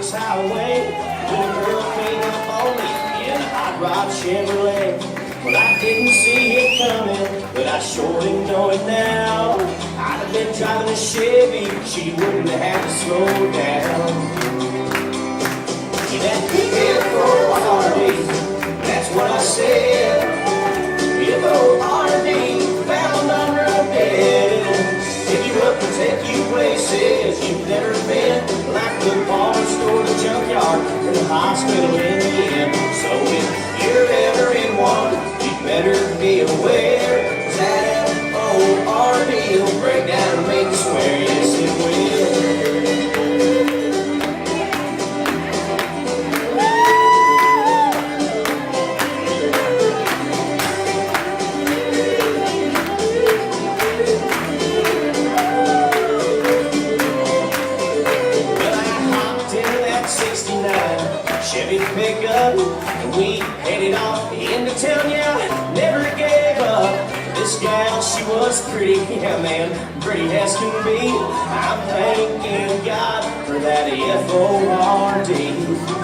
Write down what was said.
6 highway. Little girl came up on me in a hot rod Chevrolet. Well, I didn't see it coming, but I sure didn't know it now. I'd have been driving a Chevy, she wouldn't have had to slow down. That F-O-R-D, that's what I said. F-O-R-D, found under a bed. Pick you up and take you places you've never been, like the pawn store, the junkyard, and the hospital in the end. So if you're ever in one, you better be aware. That F-O-R-D will break down and make you swear, yes it will. Chevy pickup, and we headed off into town, yeah, never gave up. This gal, she was pretty, yeah man, pretty as can be. I'm thanking God for that F-O-R-D.